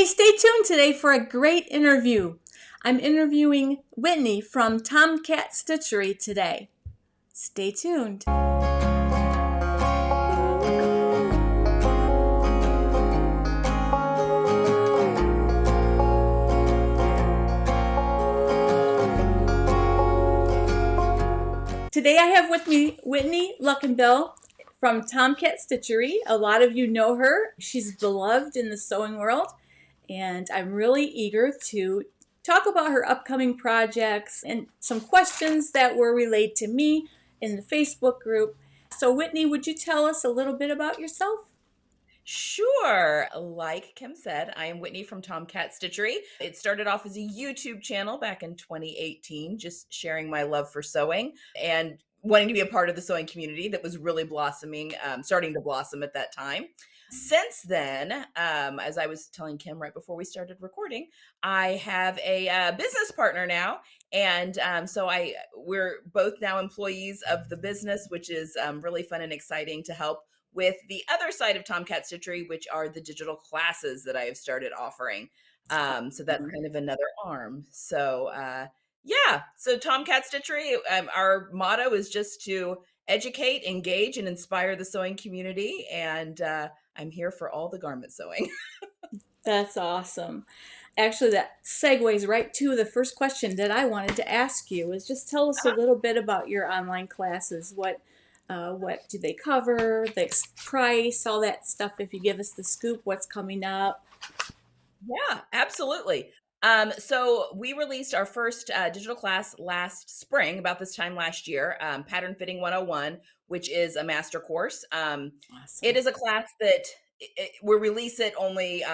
Hey, stay tuned today for a great interview. I'm interviewing Whitney from TomKat Stitchery today. Stay tuned. Today I have with me Whitney Luckenbill from TomKat Stitchery. A lot of you know her. She's beloved in the sewing world, and I'm really eager to talk about her upcoming projects and some questions that were relayed to me in the Facebook group. So Whitney, would you tell us a little bit about yourself? Sure. Like Kim said, I am Whitney from TomKat Stitchery. It started off as a YouTube channel back in 2018, just sharing my love for sewing and wanting to be a part of the sewing community that was really blossoming, starting to blossom at that time. Since then, as I was telling Kim right before we started recording, I have a business partner now, and so we're both now employees of the business, which is really fun and exciting to help with the other side of TomKat Stitchery, which are the digital classes that I have started offering. So that's kind of another arm. So TomKat Stitchery, our motto is just to educate, engage, and inspire the sewing community. And I'm here for all the garment sewing. That's awesome. Actually, that segues right to the first question that I wanted to ask you is just tell us a little bit about your online classes. What do they cover? The price, all that stuff. If you give us the scoop, what's coming up? Yeah, absolutely. So we released our first digital class last spring, about this time last year, Pattern Fitting 101, which is a master course. It Awesome. is a class that we release it only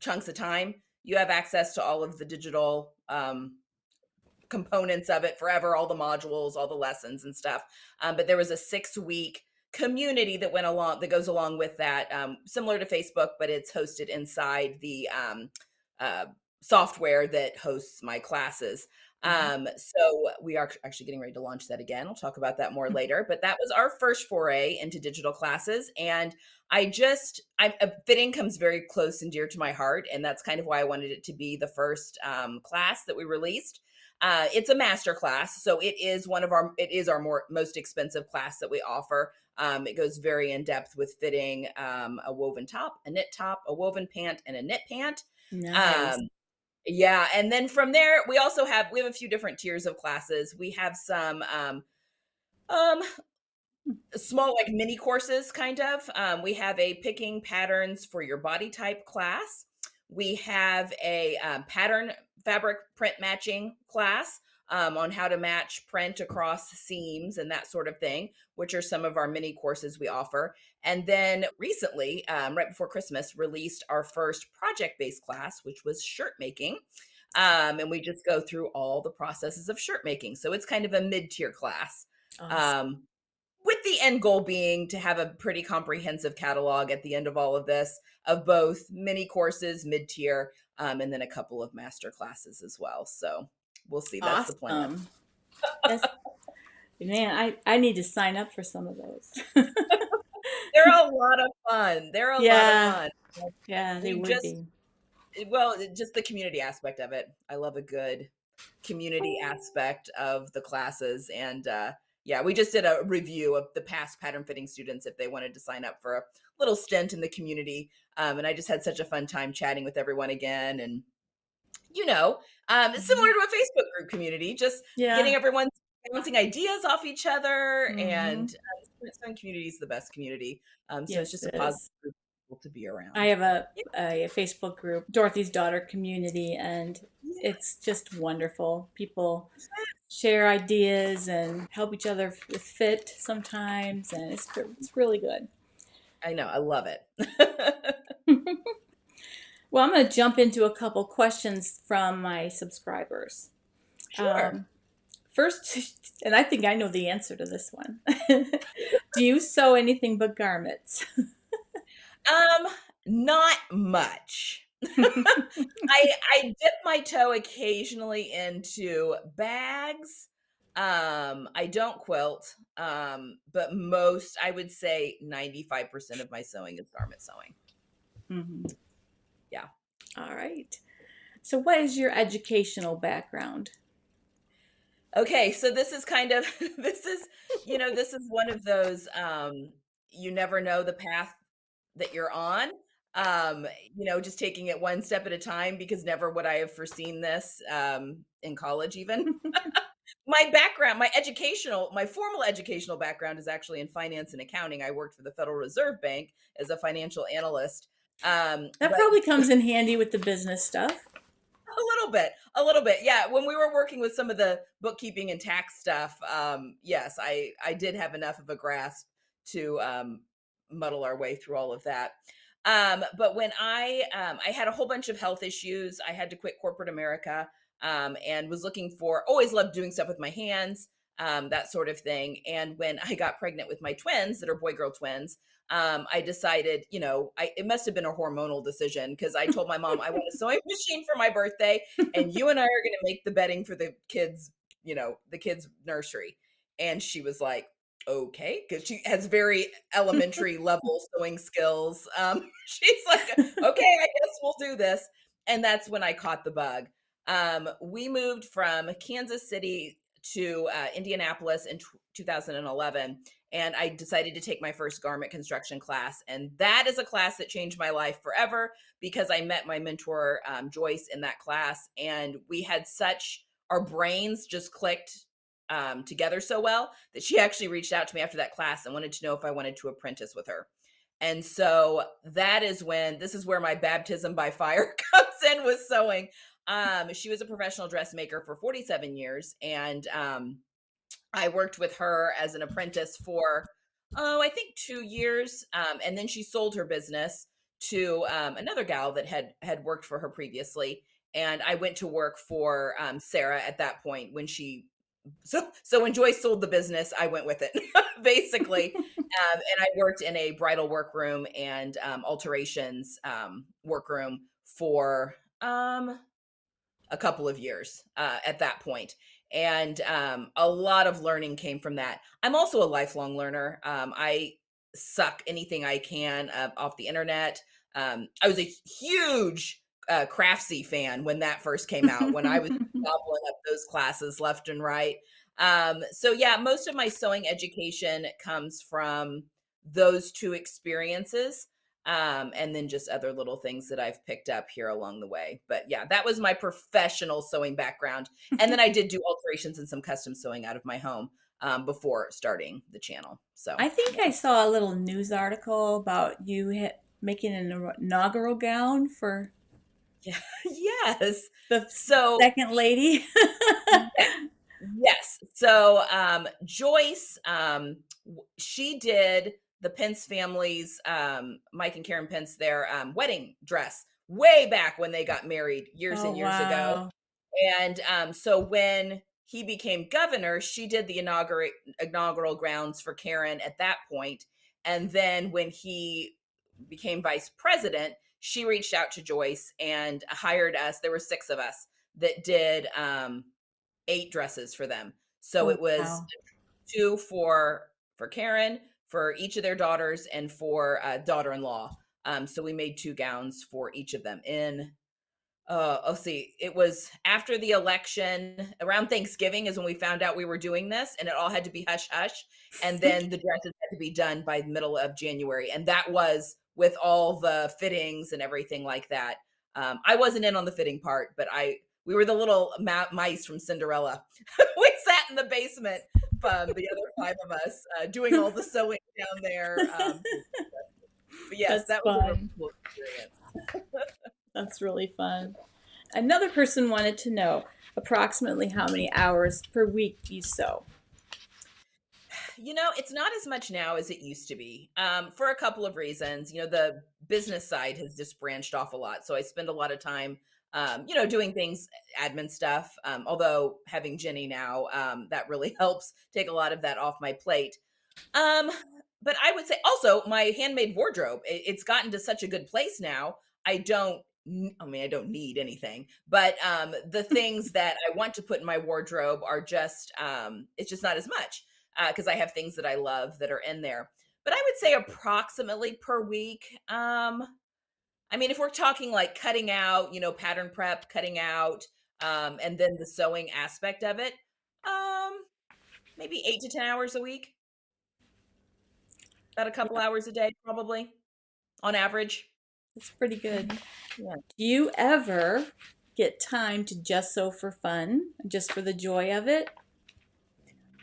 chunks of time. You have access to all of the digital components of it forever, all the modules, all the lessons and stuff. But there was a 6-week community that went along that goes along with that, similar to Facebook, but it's hosted inside the uh, software that hosts my classes. So we are actually getting ready to launch that again. I'll talk about that more later, but that was our first foray into digital classes. And fitting comes very close and dear to my heart. And that's kind of why I wanted it to be the first class that we released. It's a master class, so it is our most expensive class that we offer. It goes very in depth with fitting a woven top, a knit top, a woven pant, and a knit pant. Nice. Um, yeah, and then from there, we have a few different tiers of classes. We have some um, small, like mini courses, kind of. We have a picking patterns for your body type class. We have a pattern fabric print matching class on how to match print across seams and that sort of thing, which are some of our mini courses we offer. And then recently, right before Christmas, released our first project based class, which was shirt making. And we just go through all the processes of shirt making. So it's kind of a mid tier class. Awesome. Um, with the end goal being to have a pretty comprehensive catalog at the end of all of this of both mini courses, mid tier, and then a couple of master classes as well. So we'll see. That's the plan. Awesome. That's, man, I need to sign up for some of those. They're a lot of fun. They're a lot of Yeah, fun. yeah, they We would just, be. just the community aspect of it. I love a good community aspect of the classes. And yeah, we just did a review of the past pattern fitting students if they wanted to sign up for a little stint in the community. And I just had such a fun time chatting with everyone again. And, similar Mhm. to a Facebook group community, just getting Yeah. everyone bouncing ideas off each other. And Hmm. the Stone community is the best community. So it's Yes, just a it positive is. group of people to be I around. have a Facebook group, Dorothy's Daughter Community, and Yeah. it's just wonderful. People share ideas and help each other with fit sometimes, and it's really good. I know. I love it. Well, I'm going to jump into a couple questions from my subscribers. Sure. Um, First, and I think I know the answer to this one. Do you sew anything but garments? Um, Not much. I dip my toe occasionally into bags. I don't quilt. But I would say 95% of my sewing is garment sewing. Hmm. Yeah. So, what is your educational background? Okay, so this is kind of this is one of those you never know the path that you're on. Just taking it one step at a time because never would I have foreseen this in college even. My formal educational background is actually in finance and accounting. I worked for the Federal Reserve Bank as a financial analyst. That But probably comes in handy with the business stuff. a little bit. Yeah, when we were working with some of the bookkeeping and tax stuff, yes, I did have enough of a grasp to muddle our way through all of that. But when I had a whole bunch of health issues, I had to quit corporate America, and was looking for always loved doing stuff with my hands, that sort of thing. And when I got pregnant with my twins, that are boy girl twins, I decided, it must have been a hormonal decision because I told my mom I want a sewing machine for my birthday, and you and I are going to make the bedding for the kids, the kids' nursery. And she was like, okay, because she has very elementary level sewing skills. She's like, okay, I guess we'll do this. And that's when I caught the bug. We moved from Kansas City to Indianapolis in 2011, and I decided to take my first garment construction class. And that is a class that changed my life forever because I met my mentor, Joyce, in that class. And we had our brains just clicked together so well that she actually reached out to me after that class and wanted to know if I wanted to apprentice with her. And so this is where my baptism by fire comes in with sewing. She was a professional dressmaker for 47 years. And I worked with her as an apprentice for, I think 2 years. And then she sold her business to another gal that had worked for her previously. And I went to work for Sarah at that point when when Joyce sold the business, I went with it basically. And I worked in a bridal workroom and alterations workroom for a couple of years at that point. And a lot of learning came from that. I'm also a lifelong learner. I suck anything I can off the internet. I was a huge Craftsy fan when that first came out, when I was gobbling up those classes left and right. So yeah, most of my sewing education comes from those two experiences. And then just other little things that I've picked up here along the way. But yeah, that was my professional sewing background. And then I did do alterations and some custom sewing out of my home before starting the channel. So I think I yeah. saw a little news article about you making an inaugural gown for Yeah. Yes. the So second lady. yes. Yes. So Joyce, she did the Pence family's, Mike and Karen Pence, their wedding dress way back when they got married years Oh, and years ago. wow. And so when he became governor, she did the inaugural grounds for Karen at that point. And then when he became vice president, she reached out to Joyce and hired us. There were six of us that did 8 dresses for them. So Oh, it was wow. two for Karen, for each of their daughters, and for daughter-in-law. So we made 2 gowns for each of them in let's see. It was after the election, around Thanksgiving is when we found out we were doing this, and it all had to be hush hush. And then the dresses had to be done by the middle of January, and that was with all the fittings and everything like that. I wasn't in on the fitting part, but we were the little mice from Cinderella. We sat in the basement, the other 5 of us, doing all the sewing down there. But yes, That's that was a really fun. cool experience. That's really fun. Another person wanted to know approximately how many hours per week you sew. It's not as much now as it used to be, for a couple of reasons. The business side has just branched off a lot. So I spend a lot of time, doing things, admin stuff. Although having Jenny now, that really helps take a lot of that off my plate. Um, but I would say also my handmade wardrobe, it's gotten to such a good place now. I don't need anything, but the things that I want to put in my wardrobe are just, it's just not as much because I have things that I love that are in there. But I would say approximately per week, I mean, if we're talking like cutting out, pattern prep, cutting out, and then the sewing aspect of it, um, maybe 8 to 10 hours a week, about a couple Yeah, hours a day, probably on average. it's pretty good. Mhm. Yeah. Do you ever get time to just sew for fun, just for the joy of it?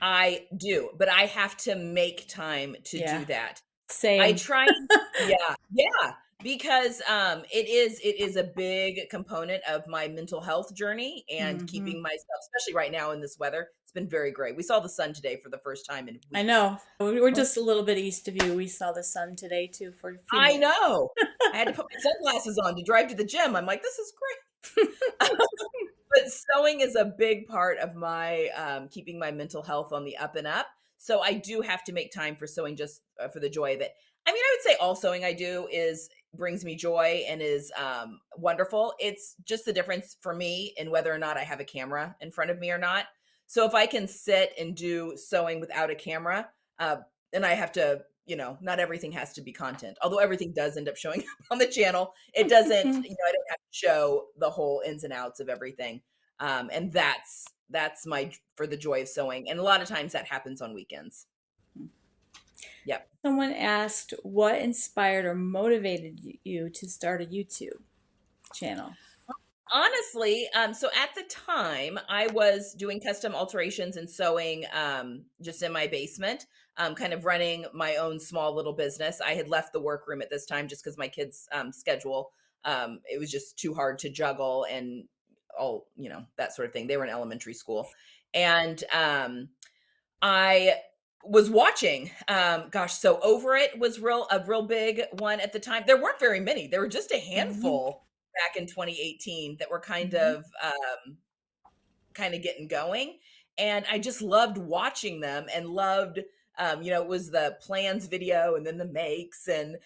I do, but I have to make time to Yeah, do that. I same. try and yeah, yeah, because, it is a big component of my mental health journey and Hmm. keeping myself, especially right now in this weather, it's been very great. We saw the sun today for the first time in I weeks. know. We're just a little bit east of you. We saw the sun today too for a few I minutes. know. I had to put my sunglasses on to drive to the gym. I'm like, "This is great." But sewing is a big part of my, keeping my mental health on the up and up, so I do have to make time for sewing just, for the joy of it. I mean, I would say all sewing I do is brings me joy and is, wonderful. It's just the difference for me in whether or not I have a camera in front of me or not. So if I can sit and do sewing without a camera, uh, and I have to, not everything has to be content, although everything does end up showing up on the channel. It doesn't, I don't have to show the whole ins and outs of everything. And that's my for the joy of sewing, and a lot of times that happens on weekends. Yep. Someone asked what inspired or motivated you to start a YouTube channel. Honestly, so at the time, I was doing custom alterations and sewing, just in my basement, kind of running my own small little business. I had left the workroom at this time just because my kids' schedule, it was just too hard to juggle and all, that sort of thing. They were in elementary school, and I was watching, gosh, so Over It was a real big one at the time. There weren't very many. There were just a Hmm. handful back in 2018 that were Hmm. kind of getting going, and I just loved watching them and loved, it was the plans video and then the makes and,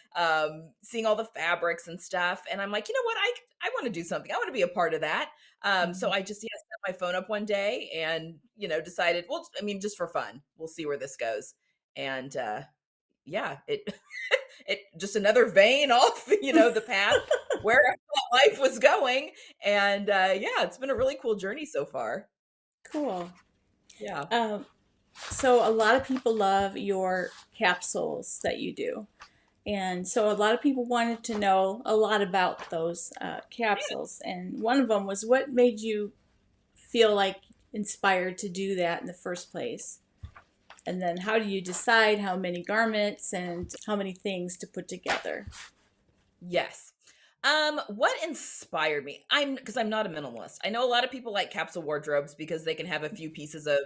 seeing all the fabrics and stuff, and I'm like, "You know what? I wanna do something. I wanna be a part of that." So I just, yeah, set my phone up one day and, decided, well, I mean, just for fun, we'll see where this goes, and, yeah, it it just another vein off, the path where I thought life was going, and, yeah, it's been a really cool journey so far. Cool. Yeah. Um, so a lot of people love your capsules that you do. And so a lot of people wanted to know a lot about those capsules. And one of them was what made you feel like inspired to do that in the first place? And then how do you decide how many garments and how many things to put together? Yes. What inspired me? Because I'm not a minimalist. I know a lot of people like capsule wardrobes because they can have a few pieces of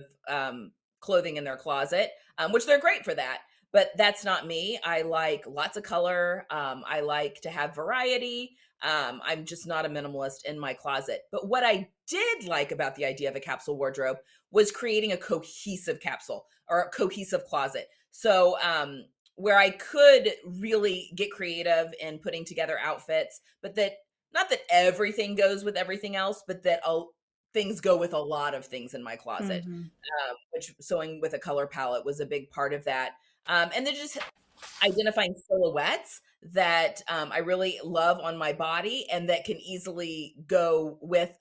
clothing in their closet, which they're great for that. But that's not me. I like lots of color. I like to have variety. I'm just not a minimalist in my closet. But what I did like about the idea of a capsule wardrobe was creating a cohesive capsule or a cohesive closet. So, where I could really get creative in putting together outfits, but that not that everything goes with everything else, but that things go with a lot of things in my closet. Mm-hmm. Which sewing with a color palette was a big part of that. And then just identifying silhouettes that I really love on my body and that can easily go with,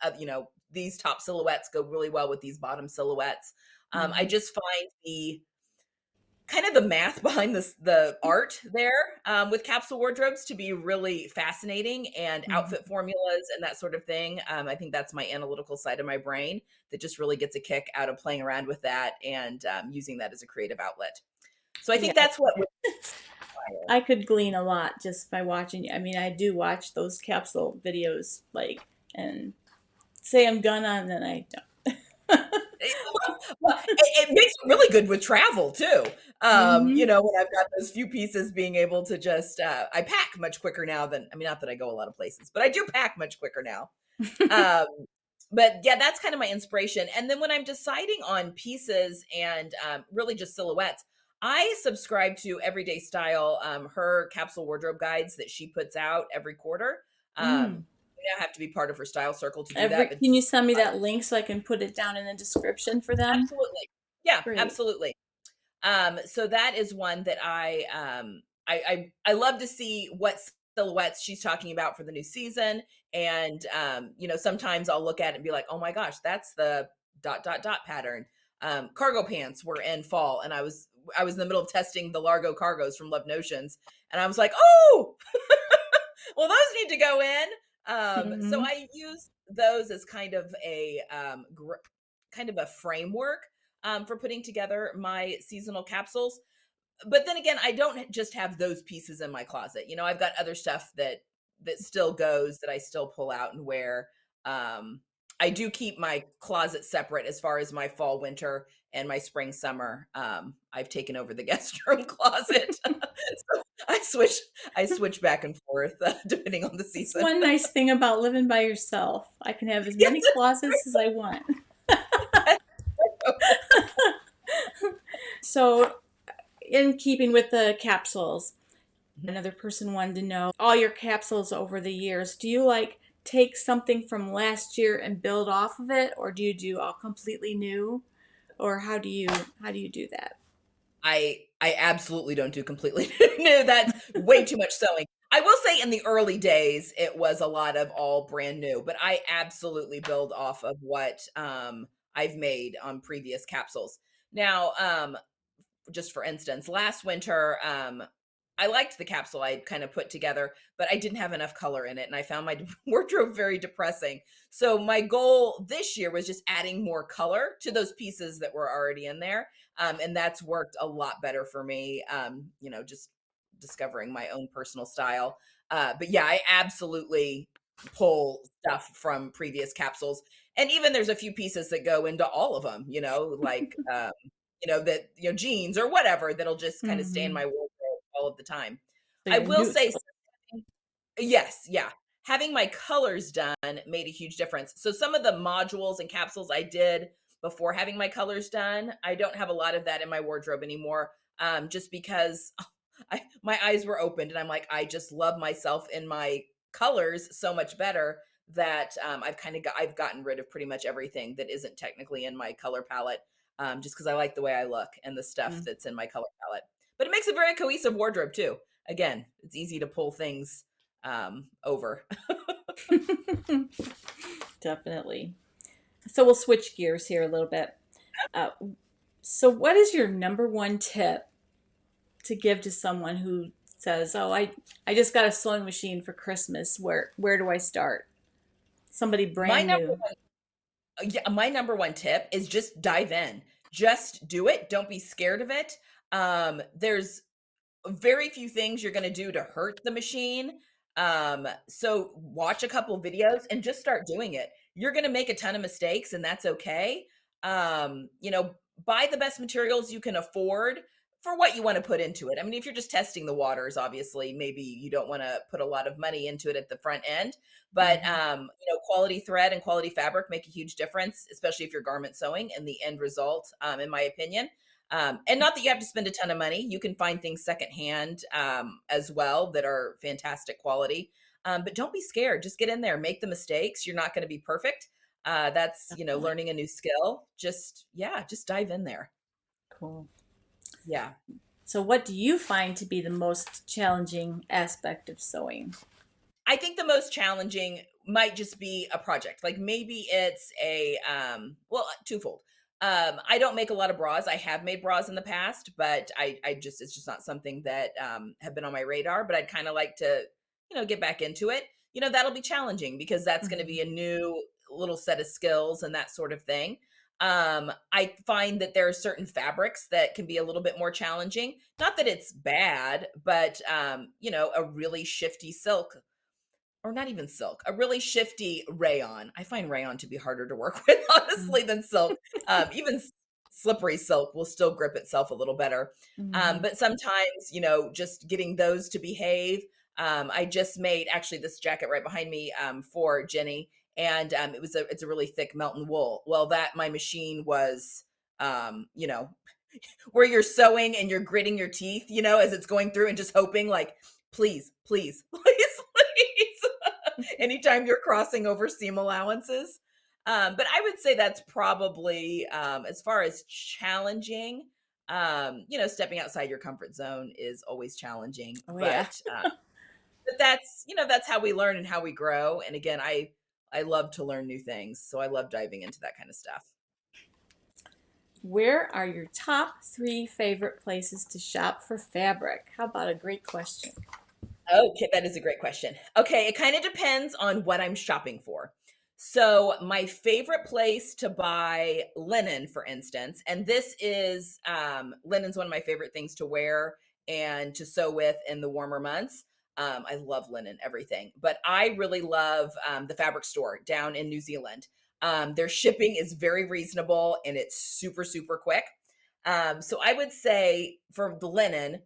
these top silhouettes go really well with these bottom silhouettes. I Mm-hmm. just find the math behind the art there, with capsule wardrobes to be really fascinating and outfit Mm-hmm. formulas and that sort of thing. I think that's my analytical side of my brain that just really gets a kick out of playing around with that and, using that as a creative outlet. So I Yeah, think that's what would inspire. I could glean a lot just by watching. I mean, I do watch those capsule videos, like, and say I'm gonna, and then I don't. Well, it makes it really good with travel too. Mm-hmm. When I've got those few pieces being able to just, I pack much quicker now than, I mean, not that I go a lot of places, but I do pack much quicker now. Um, but yeah, that's kind of my inspiration. And then when I'm deciding on pieces and, really just silhouettes, I subscribe to Everyday Style, her capsule wardrobe guides that she puts out every quarter. Mm. You now have to be part of her style circle to do that, Every but Can you send me that link so I can put it down in the description for them? absolutely. Yeah, Great. absolutely. So that is one that I love to see what silhouettes she's talking about for the new season. And, sometimes I'll look at it and be like, oh my gosh, that's the dot, dot, dot pattern. Cargo pants were in fall, and I was in the middle of testing the Largo cargos from Love Notions, and I was like, oh, well, those need to go in. So Mm-hmm. I use those as kind of a framework for putting together my seasonal capsules. But then again, I don't just have those pieces in my closet. I've got other stuff that still goes, that I still pull out and wear. Um, I do keep my closet separate as far as my fall, winter, and my spring, summer. I've taken over the guest room closet, so I switch back and forth depending on the That's season. one nice thing about living by yourself. I can have as Yes, many closets as I want. that's true. So, in keeping with the capsules, another person wanted to know all your capsules over the years. Do you like take something from last year and build off of it, or do you do all completely new, or how do you do that? I absolutely don't do completely new. That's way too much sewing. I will say in the early days, it was a lot of all brand new, but I absolutely build off of what I've made on previous capsules. Now, just for instance, last winter, I liked the capsule I kind of put together, but I didn't have enough color in it, and I found my wardrobe very depressing. So my goal this year was just adding more color to those pieces that were already in there, and that's worked a lot better for me. Just discovering my own personal style. But yeah, I absolutely pull stuff from previous capsules, and even there's a few pieces that go into all of them. Like jeans or whatever that'll just kind of stay in Mm-hmm. my wardrobe all of the time. So I you're will new. say yes, yeah. Having my colors done made a huge difference. So some of the modules and capsules I did before having my colors done, I don't have a lot of that in my wardrobe anymore. Just because my eyes were opened and I'm like, I just love myself in my colors so much better that I've gotten rid of pretty much everything that isn't technically in my color palette, just because I like the way I look and the stuff that's in my color palette. But it makes a very cohesive wardrobe too. Again, it's easy to pull things over. Definitely. So we'll switch gears here a little bit. Uh, so, what is your number one tip to give to someone who says, "Oh, I just got a sewing machine for Christmas. Where do I start?" Somebody My brand number new. one, yeah, my number one tip is just dive in. Just do it. Don't be scared of it. There's very few things you're going to do to hurt the machine. So watch a couple videos and just start doing it. You're going to make a ton of mistakes, and that's okay. Buy the best materials you can afford for what you want to put into it. I mean, if you're just testing the waters, obviously, maybe you don't want to put a lot of money into it at the front end. But Hmm. quality thread and quality fabric make a huge difference, especially if you're garment sewing, and the end result, in my opinion. And not that you have to spend a ton of money. You can find things secondhand as well that are fantastic quality. But don't be scared. Just get in there, make the mistakes. You're not going to be perfect. That's Definitely. learning a new skill. Just dive in there. Cool. Yeah. So, what do you find to be the most challenging aspect of sewing? I think the most challenging might just be a project. Like maybe it's twofold. I don't make a lot of bras. I have made bras in the past, but it's just not something that have been on my radar. But I'd kind of like to, get back into it. That'll be challenging because that's going to be Hmm. a new little set of skills and that sort of thing. I find that there are certain fabrics that can be a little bit more challenging. Not that it's bad, but a really shifty silk, or not even silk, a really shifty rayon. I find rayon to be harder to work with, honestly, than silk. Even slippery silk will still grip itself a little better. Hmm. But sometimes, just getting those to behave. I just made actually this jacket right behind me for Jenny, and it's a really thick Melton wool. Well, that my machine was, where you're sewing and you're gritting your teeth, as it's going through and just hoping like, please, please, please, please. Anytime you're crossing over seam allowances. But I would say that's probably, as far as challenging, stepping outside your comfort zone is always challenging. Oh, yeah. But but that's, that's how we learn and how we grow. And again, I love to learn new things, so I love diving into that kind of stuff. Where are your top 3 favorite places to shop for fabric? How about a great question? Okay, that is a great question. Okay, it kind of depends on what I'm shopping for. So, my favorite place to buy linen, for instance, and this is linen's one of my favorite things to wear and to sew with in the warmer months. I love linen, everything, but I really love the fabric store down in New Zealand. Their shipping is very reasonable and it's super, super quick. So, I would say for the linen,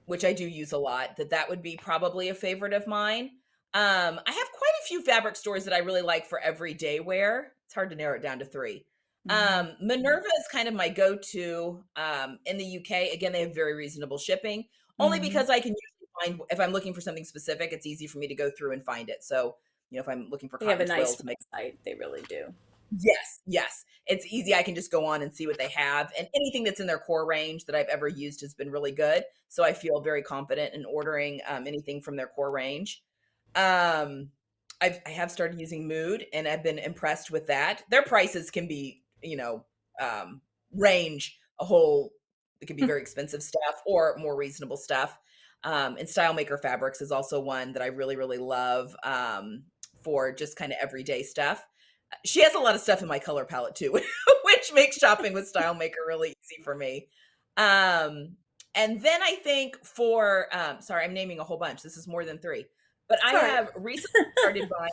which I do use a lot, that would be probably a favorite of mine. I have quite a few fabric stores that I really like for everyday wear. It's hard to narrow it down to 3. Mhm. Minerva is kind of my go-to in the UK. Again, they have very reasonable shipping, only Mhm. because I can usually find if I'm looking for something specific, it's easy for me to go through and find it. So, if I'm looking for They have cotton a nice twill to make. website. They really do. Yes, yes. It's easy. I can just go on and see what they have, and anything that's in their core range that I've ever used has been really good, so I feel very confident in ordering, anything from their core range. Um, I have started using Mood, and I've been impressed with that. Their prices can be, um, range a whole it can be very expensive stuff or more reasonable stuff. And Style Maker Fabrics is also one that I really, really love, for just kinda everyday stuff. She has a lot of stuff in my color palette too, which makes shopping with Style Maker really easy for me. Um, and then I think for sorry, I'm naming a whole bunch. This is more than 3. But I It's all right. have recently started buying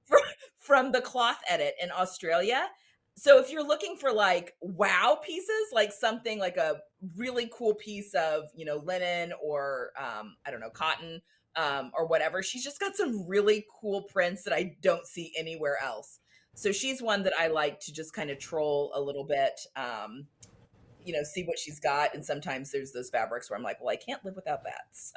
fr from the Cloth Edit in Australia. So if you're looking for like wow pieces, like something like a really cool piece of, linen or I don't know, cotton or whatever, she's just got some really cool prints that I don't see anywhere else. So she's one that I like to just kind of troll a little bit, see what she's got. And sometimes there's those fabrics where I'm like, well, I can't live without that. So,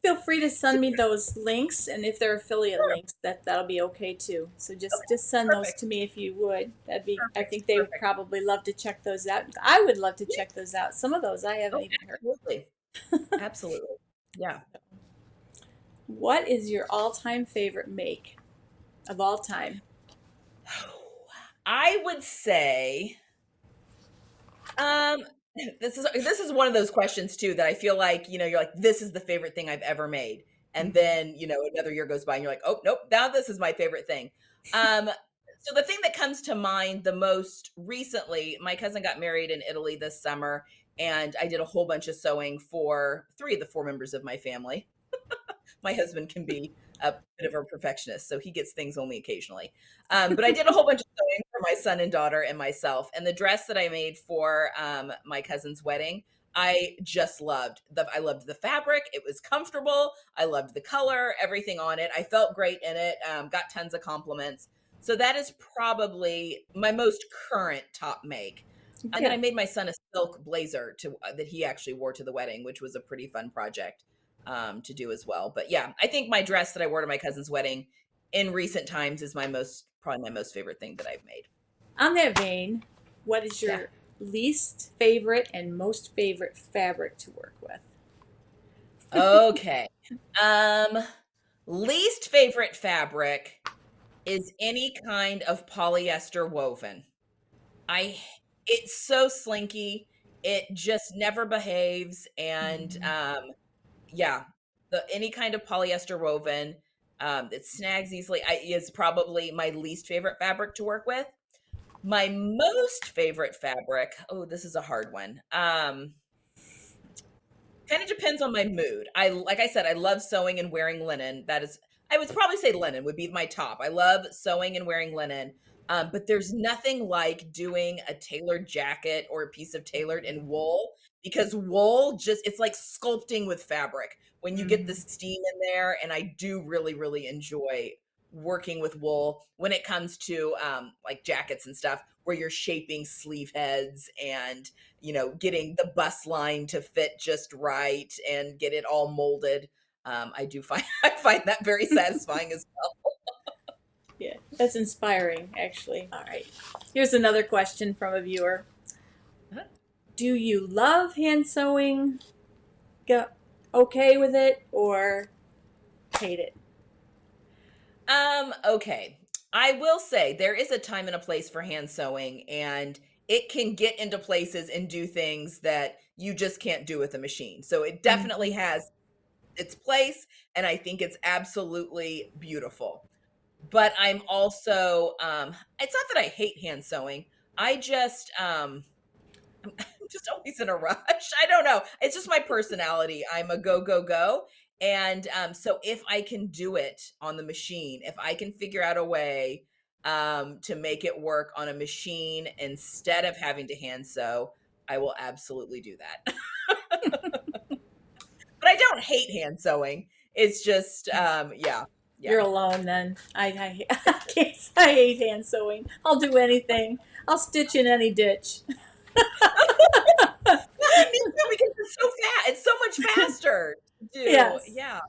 Feel free to so send me those links, and if they're affiliate sure. links, that'll be okay too. So just Okay. just send those Perfect. to me if you would. That'd be. I Perfect. think they would Perfect. probably love to check those out. I would love to Yeah. check those out. Some of those I haven't Oh, even heard. absolutely. Absolutely. Yeah. What is your all-time favorite make of all time? I would say, um, this is one of those questions too that I feel like, you're like, this is the favorite thing I've ever made. And Mhm. then, another year goes by and you're like, oh, nope, now this is my favorite thing. Um, so the thing that comes to mind the most recently, my cousin got married in Italy this summer, and I did a whole bunch of sewing for 3 of the 4 members of my family. My husband can be a bit of a perfectionist, so he gets things only occasionally. But I did a whole bunch of sewing for my son and daughter and myself. And the dress that I made for my cousin's wedding, I just loved. I loved the fabric. It was comfortable. I loved the color, everything on it. I felt great in it. Got tons of compliments. So that is probably my most current top make. And then I Yeah, made my son a silk blazer that he actually wore to the wedding, which was a pretty fun project to do as well. But yeah, I think my dress that I wore to my cousin's wedding in recent times is probably my most favorite thing that I've made. on that vein, what is Yeah. your least favorite and most favorite fabric to work with? Okay. Um, Least favorite fabric is any kind of polyester woven. I It's so slinky. It just never behaves. And Mhm. yeah, the any kind of polyester woven that snags easily is probably my least favorite fabric to work with. My most favorite fabric, oh, this is a hard one. Kind of depends on my mood. Like I said, I love sewing and wearing linen. I would probably say linen would be my top. I love sewing and wearing linen. But there's nothing like doing a tailored jacket or a piece of tailored in wool, because wool it's like sculpting with fabric when you get the Mhm. steam in there. And I do really, really enjoy working with wool when it comes to like jackets and stuff where you're shaping sleeve heads and getting the bust line to fit just right and get it all molded. I do find I find that very satisfying as Yeah, that's inspiring, actually. All right. Here's another question from a viewer. well. Do you love hand sewing? Go okay with it, or hate it? Okay. I will say there is a time and a place for hand sewing, and it can get into places and do things that you just can't do with a machine. So it definitely Mhm. has its place, and I think it's absolutely beautiful. But I'm also it's not that I hate hand sewing. I just I'm just always in a rush. I don't know. It's just my personality. I'm a go, go, go. And so if I can do it on the machine, if I can figure out a way to make it work on a machine instead of having to hand sew, I will absolutely do that. But I don't hate hand sewing. It's just, yeah, You're yeah. alone then. I can't say I hate hand sewing. I'll do anything. I'll stitch in any ditch. Well, and me too, because it's so fast. It's so much faster to do. Yes. Yeah,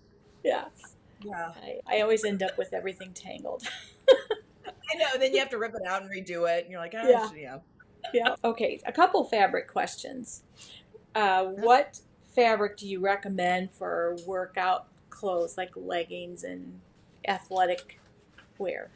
Yes. yeah. I always end up with everything tangled. I know. Then you have to rip it out and redo it, and you're like, oh, Yeah. yeah. Yeah. Okay. A couple fabric questions. What fabric do you recommend for workout clothes like leggings and athletic wear?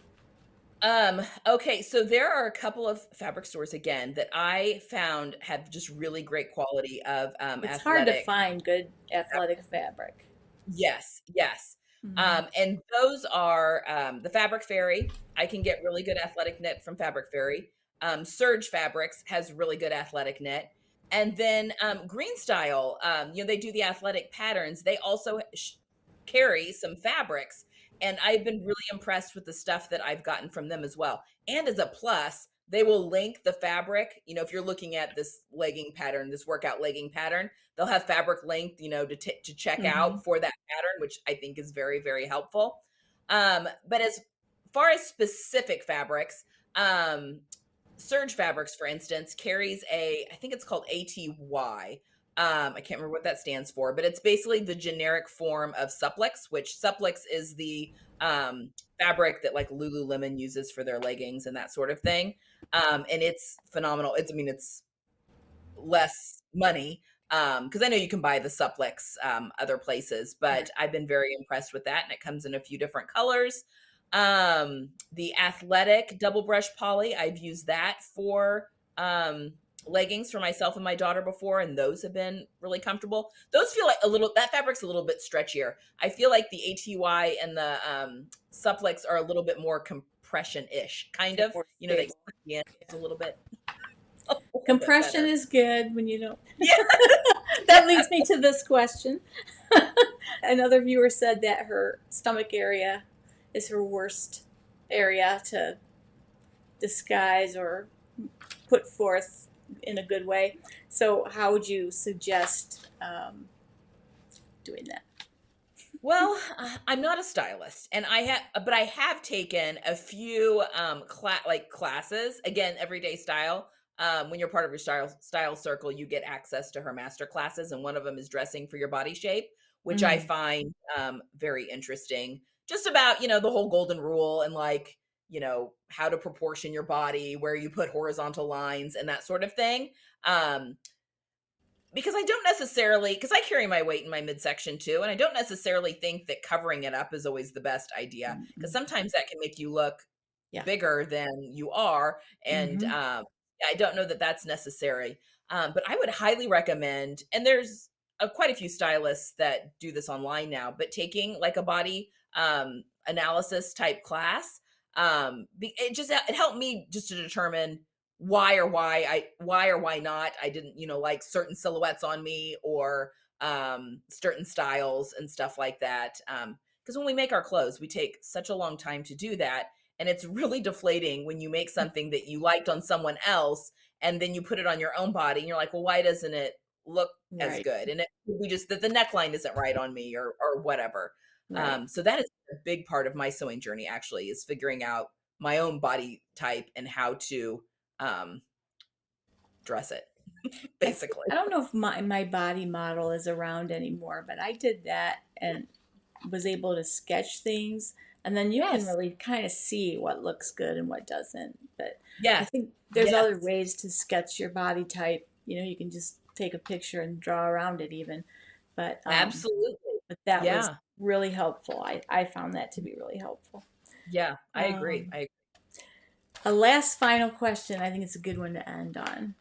Okay, so there are a couple of fabric stores again that I found have just really great quality of It's hard to athletic. find good athletic fabric. Yes, yes. Hmm. And those are the Fabric Fairy. I can get really good athletic knit from Fabric Fairy. Surge Fabrics has really good athletic knit. And then Green Style, they do the athletic patterns. They also carry some fabrics. And I've been really impressed with the stuff that I've gotten from them as well. And as a plus, they will link the fabric. If you're looking at this legging pattern, this workout legging pattern, they'll have fabric linked, to check Hmm. out for that pattern, which I think is very, very helpful. But as far as specific fabrics, um, Surge Fabrics, for instance, carries I think it's called ATY. I can't remember what that stands for, but it's basically the generic form of Supplex, which Supplex is the fabric that like Lululemon uses for their leggings and that sort of thing. And it's phenomenal. It's less money, because I know you can buy the Supplex other places, Right. but I've been very impressed with that, and it comes in a few different colors. The athletic double brush poly, I've used that for leggings for myself and my daughter before, and those have been really comfortable. Those feel like that fabric's a little bit stretchier. I feel like the ATY and the Supplex are a little bit more compression-ish, kind They're of. more They stable. suck you in just Yeah. a little bit Compression better. is good when you don't. Yeah, That yeah. leads me to this question. Another viewer said that her stomach area is her worst area to disguise or put forth in a good way. So, how would you suggest doing that? Well, I'm not a stylist, and but I have taken a few classes. Again, everyday style. When you're part of your style circle, you get access to her master classes, and one of them is dressing for your body shape, which I Mm, find very interesting. Just about the whole golden rule and like how to proportion your body, where you put horizontal lines, and that sort of thing. Um, because I don't necessarily, because I carry my weight in my midsection too, and I don't necessarily think that covering it up is always the best idea, mm, because mm. sometimes that can make you look Yeah. bigger than you are, and Hmm. I don't know that that's necessary. But I would highly recommend, and there's quite a few stylists that do this online now, but taking like a body analysis type class, it helped me just to determine why or why not I didn't like certain silhouettes on me, or certain styles and stuff like that. Because when we make our clothes, we take such a long time to do that, and it's really deflating when you make something that you liked on someone else and then you put it on your own body and you're like, well, why doesn't it look as Right. good? And it could be just that the neckline isn't right on me, or whatever. Right. So that is a big part of my sewing journey, actually, is figuring out my own body type and how to um, dress it, basically. I don't know if my body model is around anymore, but I did that and was able to sketch things, and then you can Yes. really kind of see what looks good and what doesn't. But I Yes. think there's other Yes. ways to sketch your body type. You can just take a picture and draw around it even. But Absolutely. but that was Yeah. really helpful. I found that to be really helpful. Yeah, I agree. Um, a last final question. I think it's a good one to end on.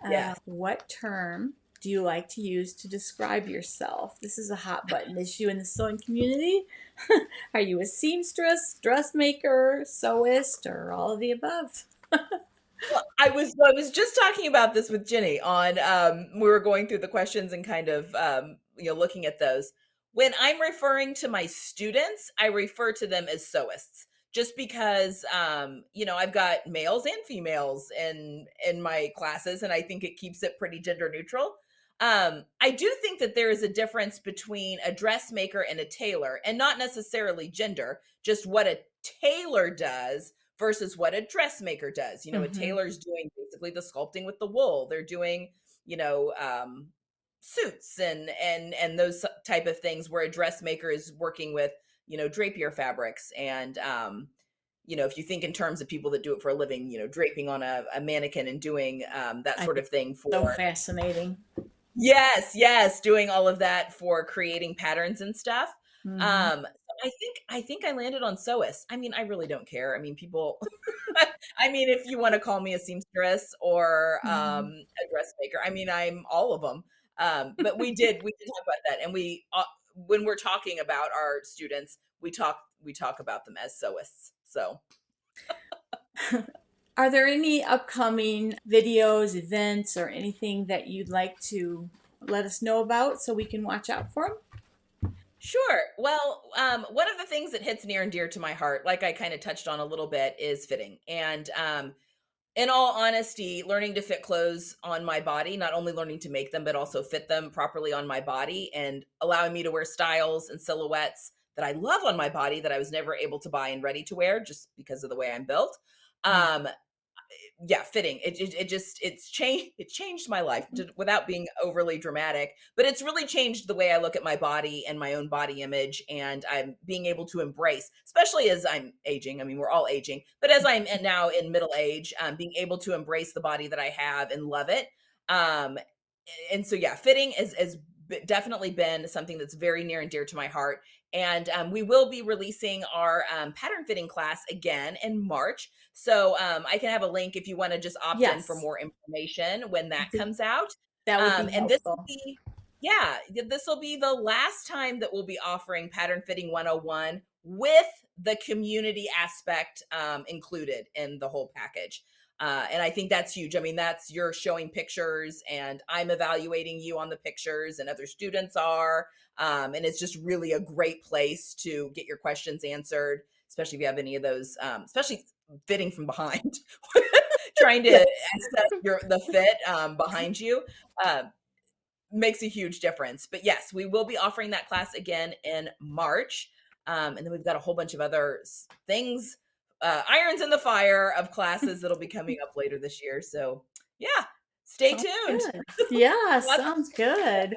Yes. What term do you like to use to describe yourself? This is a hot button issue in the sewing community. Are you a seamstress, dressmaker, sewist, or all of the above? Well, I was just talking about this with Ginny on we were going through the questions and kind of looking at those. When I'm referring to my students, I refer to them as sewists just because I've got males and females in my classes and I think it keeps it pretty gender neutral. I do think that there is a difference between a dressmaker and a tailor, and not necessarily gender, just what a tailor does versus what a dressmaker does. A Mm-hmm. tailor's doing basically the sculpting with the wool. They're doing, suits and those type of things, where a dressmaker is working with, drapier fabrics and if you think in terms of people that do it for a living, draping on a mannequin and doing that I sort think of thing so for fascinating. yes, doing all of that for creating patterns and stuff. Mm-hmm. So I think I landed on sewist. I mean, I really don't care. I mean, people I mean, if you want to call me a seamstress or Mm-hmm. a dressmaker, I mean, I'm all of them. But we did talk about that, and we when we're talking about our students, we talk about them as sewists. So Are there any upcoming videos, events, or anything that you'd like to let us know about so we can watch out for them? sure. Well, one of the things that hits near and dear to my heart, like I kind of touched on a little bit, is fitting. And in all honesty, learning to fit clothes on my body, not only learning to make them, but also fit them properly on my body and allowing me to wear styles and silhouettes that I love on my body that I was never able to buy in ready to wear just because of the way I'm built. Mm. Um, yeah, fitting. It changed my life without being overly dramatic, but it's really changed the way I look at my body and my own body image, and I'm being able to embrace, especially as I'm aging. I mean, we're all aging, but as I'm now in middle age, being able to embrace the body that I have and love it. Um, and so yeah, fitting is definitely been something that's very near and dear to my heart. And we will be releasing our pattern fitting class again in March. So I can have a link if you want to just opt in for Yes, more information when I that think comes out. that would be And this will helpful. be, yeah, this will be the last time that we'll be offering Pattern Fitting 101 with the community aspect included in the whole package. And I think that's huge. I mean, that's you're showing pictures and I'm evaluating you on the pictures and other students are. And it's just really a great place to get your questions answered, especially if you have any of those, especially fitting from behind, trying to Yes. assess the fit behind you. Makes a huge difference. But yes, we will be offering that class again in March. And then we've got a whole bunch of other things, irons in the fire of classes that'll be coming up later this year. So yeah, stay Sounds tuned. good. Yeah, Lots sounds good.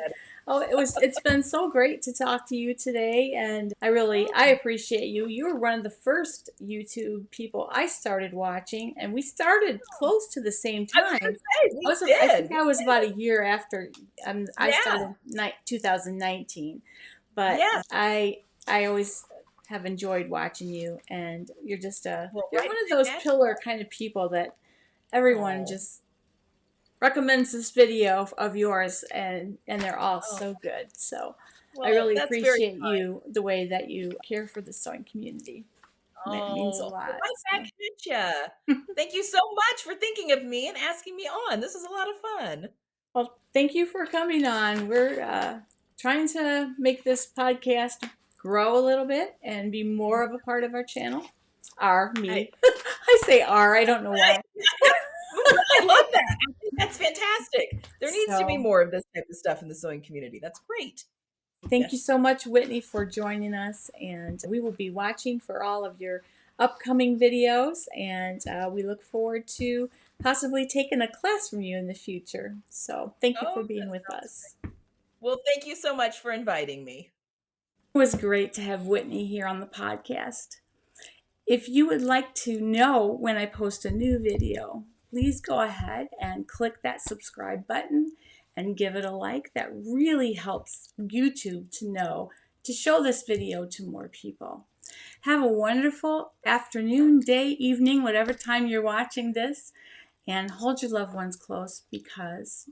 Oh, it's been so great to talk to you today, and I of appreciate you. You were one of the first YouTube people I started watching, and we started close to the same I was gonna time. say we I think did. I was about a year after I Yeah. started 2019, but Yes. I always have enjoyed watching you, and Well, you're right one of those back at pillar kind of people that everyone Oh, just recommends this video of yours, and they're all oh, so good. So I well, really that's very appreciate kind. you, the way that you care for the sewing community. That means a Oh, well, lot. right back So at ya. Thank you so much for thinking of me and asking me on. This was a lot of fun. well, thank you for coming on. We're trying to make this podcast grow a little bit and be more of a part of our channel. I Me. I say I don't know I why. I love that. I think that's fantastic. There needs to be So more of this type of stuff in the sewing community. That's great. thank you Yes. so much, Whitney, for joining us. And we will be watching for all of your upcoming videos. And we look forward to possibly taking a class from you in the future. So thank you for Oh, being that with sounds us. well, thank you so much for inviting me. It was great to have Whitney here on the podcast. If you would like to know when I post a new video, please go ahead and click that subscribe button and give it a like. That really helps YouTube to know to show this video to more people. Have a wonderful afternoon, day, evening, whatever time you're watching this, and hold your loved ones close because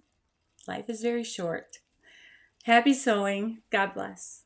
life is very short. Happy sewing. God bless.